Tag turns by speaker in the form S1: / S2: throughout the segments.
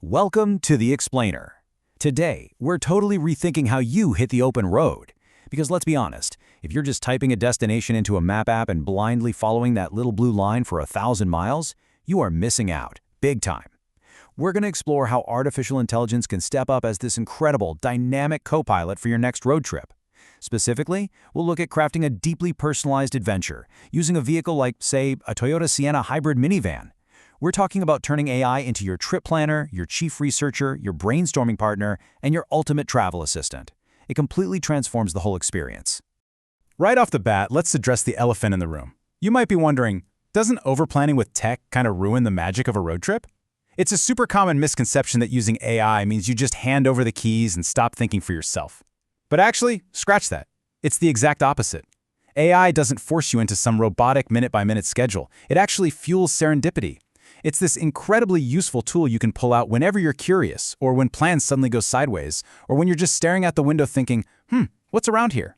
S1: Welcome to The Explainer. Today, we're totally rethinking how you hit the open road. Because let's be honest, if you're just typing a destination into a map app and blindly following that little blue line for 1,000 miles, you are missing out, big time. We're going to explore how artificial intelligence can step up as this incredible, dynamic co-pilot for your next road trip. Specifically, we'll look at crafting a deeply personalized adventure using a vehicle like, say, a Toyota Sienna Hybrid minivan. We're talking about turning AI into your trip planner, your chief researcher, your brainstorming partner, and your ultimate travel assistant. It completely transforms the whole experience.
S2: Right off the bat, let's address the elephant in the room. You might be wondering, doesn't overplanning with tech kind of ruin the magic of a road trip? It's a super common misconception that using AI means you just hand over the keys and stop thinking for yourself. But actually, scratch that. It's the exact opposite. AI doesn't force you into some robotic minute-by-minute schedule. It actually fuels serendipity. It's this incredibly useful tool you can pull out whenever you're curious, or when plans suddenly go sideways, or when you're just staring out the window thinking, what's around here?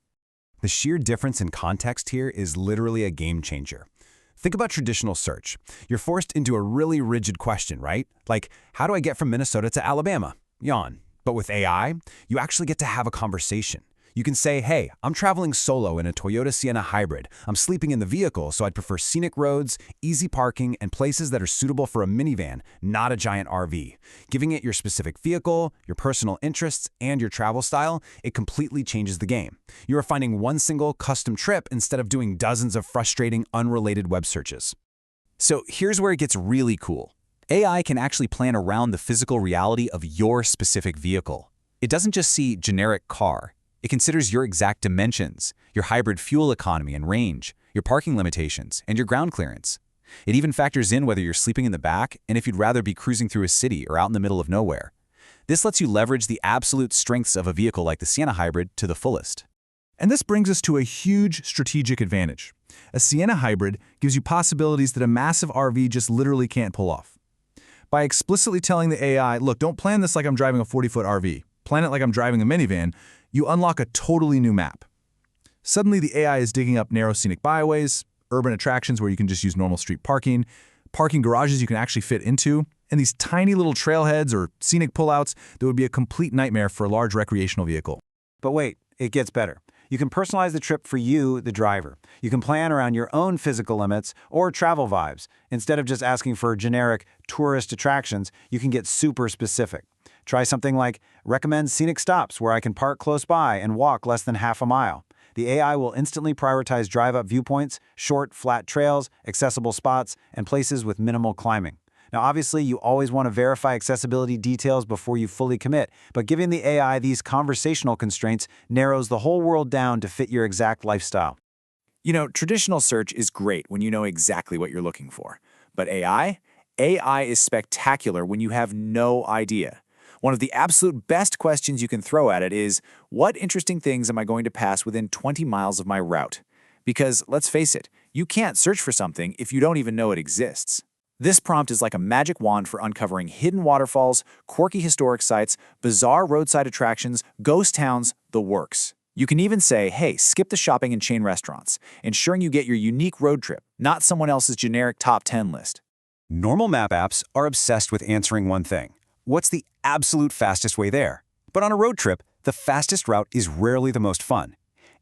S3: The sheer difference in context here is literally a game changer. Think about traditional search. You're forced into a really rigid question, right? Like, how do I get from Minnesota to Alabama? Yawn. But with AI, you actually get to have a conversation. You can say, hey, I'm traveling solo in a Toyota Sienna Hybrid. I'm sleeping in the vehicle, so I'd prefer scenic roads, easy parking, and places that are suitable for a minivan, not a giant RV. Giving it your specific vehicle, your personal interests, and your travel style, it completely changes the game. You are finding one single custom trip instead of doing dozens of frustrating, unrelated web searches. So here's where it gets really cool. AI can actually plan around the physical reality of your specific vehicle. It doesn't just see generic car. It considers your exact dimensions, your hybrid fuel economy and range, your parking limitations, and your ground clearance. It even factors in whether you're sleeping in the back and if you'd rather be cruising through a city or out in the middle of nowhere. This lets you leverage the absolute strengths of a vehicle like the Sienna Hybrid to the fullest.
S2: And this brings us to a huge strategic advantage. A Sienna Hybrid gives you possibilities that a massive RV just literally can't pull off. By explicitly telling the AI, look, don't plan this like I'm driving a 40-foot RV. Plan it like I'm driving a minivan, you unlock a totally new map. Suddenly, the AI is digging up narrow scenic byways, urban attractions where you can just use normal street parking garages you can actually fit into, and these tiny little trailheads or scenic pullouts that would be a complete nightmare for a large recreational vehicle.
S1: But wait, it gets better. You can personalize the trip for you, the driver. You can plan around your own physical limits or travel vibes. Instead of just asking for generic tourist attractions, you can get super specific. Try something like, recommend scenic stops where I can park close by and walk less than half a mile. The AI will instantly prioritize drive-up viewpoints, short, flat trails, accessible spots, and places with minimal climbing. Now, obviously, you always want to verify accessibility details before you fully commit, but giving the AI these conversational constraints narrows the whole world down to fit your exact lifestyle.
S4: You know, traditional search is great when you know exactly what you're looking for. But AI? AI is spectacular when you have no idea. One of the absolute best questions you can throw at it is, what interesting things am I going to pass within 20 miles of my route? Because, let's face it, you can't search for something if you don't even know it exists. This prompt is like a magic wand for uncovering hidden waterfalls, quirky historic sites, bizarre roadside attractions, ghost towns, the works. You can even say, hey, skip the shopping and chain restaurants, ensuring you get your unique road trip, not someone else's generic top 10 list.
S3: Normal map apps are obsessed with answering one thing. What's the absolute fastest way there? But on a road trip, the fastest route is rarely the most fun.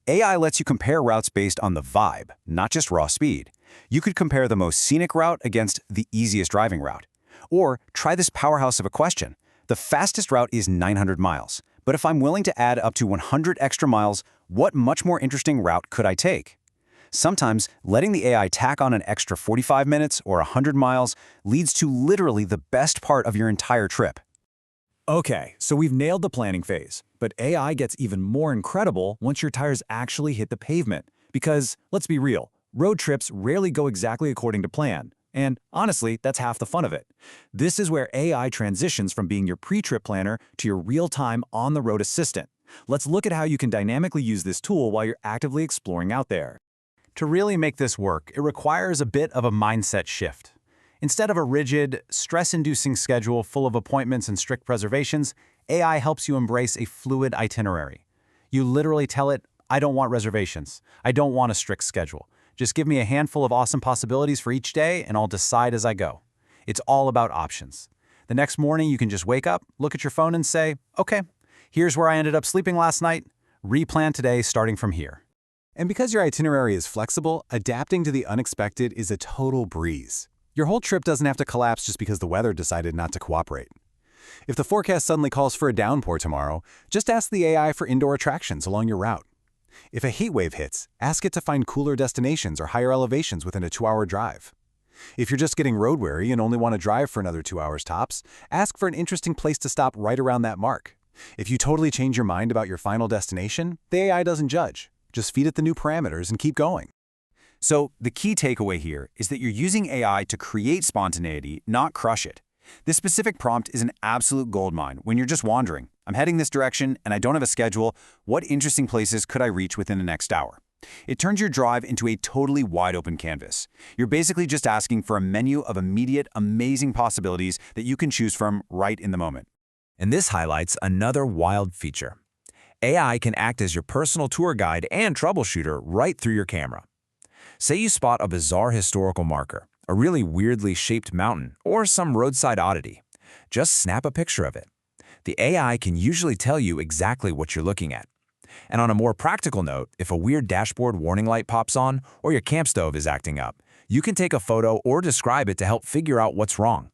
S3: AI lets you compare routes based on the vibe, not just raw speed. You could compare the most scenic route against the easiest driving route. Or try this powerhouse of a question. The fastest route is 900 miles. But if I'm willing to add up to 100 extra miles, what much more interesting route could I take? Sometimes, letting the AI tack on an extra 45 minutes or 100 miles leads to literally the best part of your entire trip.
S1: Okay, so we've nailed the planning phase, but AI gets even more incredible once your tires actually hit the pavement. Because, let's be real, road trips rarely go exactly according to plan. And honestly, that's half the fun of it. This is where AI transitions from being your pre-trip planner to your real-time on-the-road assistant. Let's look at how you can dynamically use this tool while you're actively exploring out there.
S2: To really make this work, it requires a bit of a mindset shift. Instead of a rigid, stress-inducing schedule full of appointments and strict reservations, AI helps you embrace a fluid itinerary. You literally tell it, I don't want reservations. I don't want a strict schedule. Just give me a handful of awesome possibilities for each day and I'll decide as I go. It's all about options. The next morning, you can just wake up, look at your phone and say, okay, here's where I ended up sleeping last night. Replan today starting from here.
S3: And because your itinerary is flexible, adapting to the unexpected is a total breeze. Your whole trip doesn't have to collapse just because the weather decided not to cooperate. If the forecast suddenly calls for a downpour tomorrow, just ask the AI for indoor attractions along your route. If a heat wave hits, ask it to find cooler destinations or higher elevations within a 2-hour drive. If you're just getting road weary and only want to drive for another 2 hours tops, ask for an interesting place to stop right around that mark. If you totally change your mind about your final destination, the AI doesn't judge. Just feed it the new parameters and keep going.
S1: So the key takeaway here is that you're using AI to create spontaneity, not crush it. This specific prompt is an absolute goldmine when you're just wandering. I'm heading this direction and I don't have a schedule. What interesting places could I reach within the next hour? It turns your drive into a totally wide-open canvas. You're basically just asking for a menu of immediate, amazing possibilities that you can choose from right in the moment.
S4: And this highlights another wild feature. AI can act as your personal tour guide and troubleshooter right through your camera. Say you spot a bizarre historical marker, a really weirdly shaped mountain, or some roadside oddity. Just snap a picture of it. The AI can usually tell you exactly what you're looking at. And on a more practical note, if a weird dashboard warning light pops on or your camp stove is acting up, you can take a photo or describe it to help figure out what's wrong.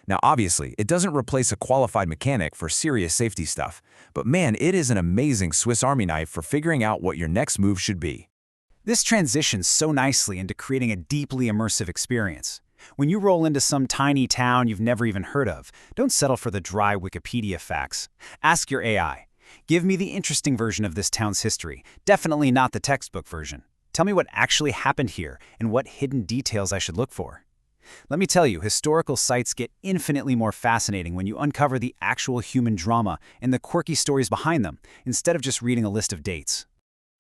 S4: Now, obviously, it doesn't replace a qualified mechanic for serious safety stuff, but man, it is an amazing Swiss Army knife for figuring out what your next move should be.
S2: This transitions so nicely into creating a deeply immersive experience. When you roll into some tiny town you've never even heard of, don't settle for the dry Wikipedia facts. Ask your AI. Give me the interesting version of this town's history, definitely not the textbook version. Tell me what actually happened here and what hidden details I should look for. Let me tell you, historical sites get infinitely more fascinating when you uncover the actual human drama and the quirky stories behind them, instead of just reading a list of dates.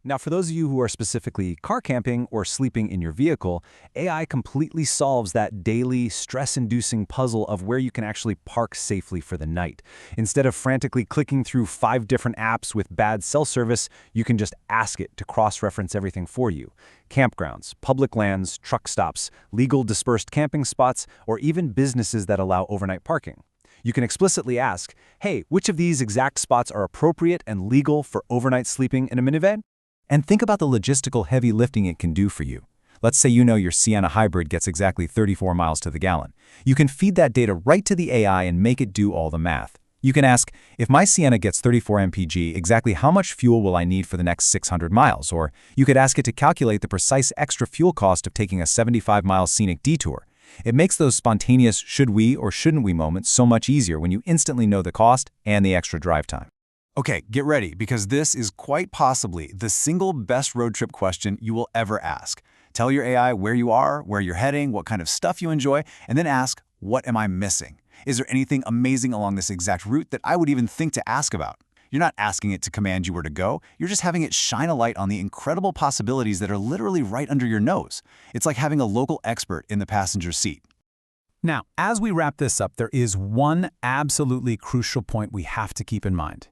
S3: Now, for those of you who are specifically car camping or sleeping in your vehicle, AI completely solves that daily, stress-inducing puzzle of where you can actually park safely for the night. Instead of frantically clicking through 5 different apps with bad cell service, you can just ask it to cross-reference everything for you. Campgrounds, public lands, truck stops, legal dispersed camping spots, or even businesses that allow overnight parking. You can explicitly ask, hey, which of these exact spots are appropriate and legal for overnight sleeping in a minivan? And think about the logistical heavy lifting it can do for you. Let's say you know your Sienna Hybrid gets exactly 34 miles to the gallon. You can feed that data right to the AI and make it do all the math. You can ask, if my Sienna gets 34 mpg, exactly how much fuel will I need for the next 600 miles? Or you could ask it to calculate the precise extra fuel cost of taking a 75-mile scenic detour. It makes those spontaneous should we or shouldn't we moments so much easier when you instantly know the cost and the extra drive time.
S1: Okay, get ready, because this is quite possibly the single best road trip question you will ever ask. Tell your AI where you are, where you're heading, what kind of stuff you enjoy, and then ask, what am I missing? Is there anything amazing along this exact route that I would even think to ask about? You're not asking it to command you where to go, you're just having it shine a light on the incredible possibilities that are literally right under your nose. It's like having a local expert in the passenger seat.
S2: Now, as we wrap this up, there is one absolutely crucial point we have to keep in mind.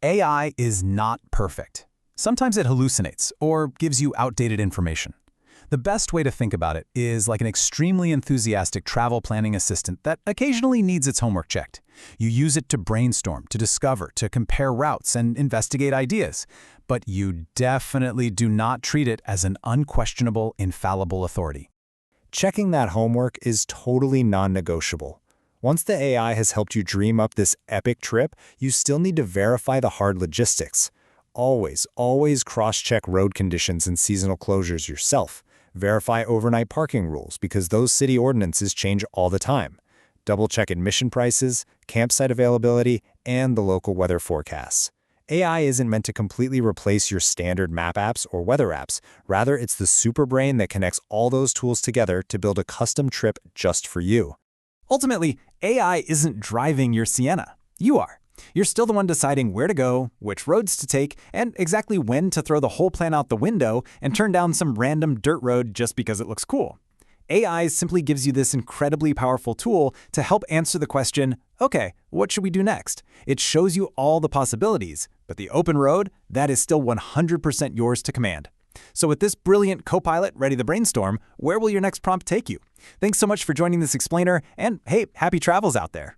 S2: AI is not perfect. Sometimes it hallucinates or gives you outdated information. The best way to think about it is like an extremely enthusiastic travel planning assistant that occasionally needs its homework checked. You use it to brainstorm, to discover, to compare routes and investigate ideas. But you definitely do not treat it as an unquestionable, infallible authority.
S5: Checking that homework is totally non-negotiable. Once the AI has helped you dream up this epic trip, you still need to verify the hard logistics. Always cross-check road conditions and seasonal closures yourself. Verify overnight parking rules because those city ordinances change all the time. Double-check admission prices, campsite availability, and the local weather forecasts. AI isn't meant to completely replace your standard map apps or weather apps. Rather, it's the super brain that connects all those tools together to build a custom trip just for you.
S2: Ultimately, AI isn't driving your Sienna. You are. You're still the one deciding where to go, which roads to take, and exactly when to throw the whole plan out the window and turn down some random dirt road just because it looks cool. AI simply gives you this incredibly powerful tool to help answer the question, okay, what should we do next? It shows you all the possibilities, but the open road, that is still 100% yours to command. So with this brilliant co-pilot ready to brainstorm, where will your next prompt take you? Thanks so much for joining this explainer, and hey, happy travels out there.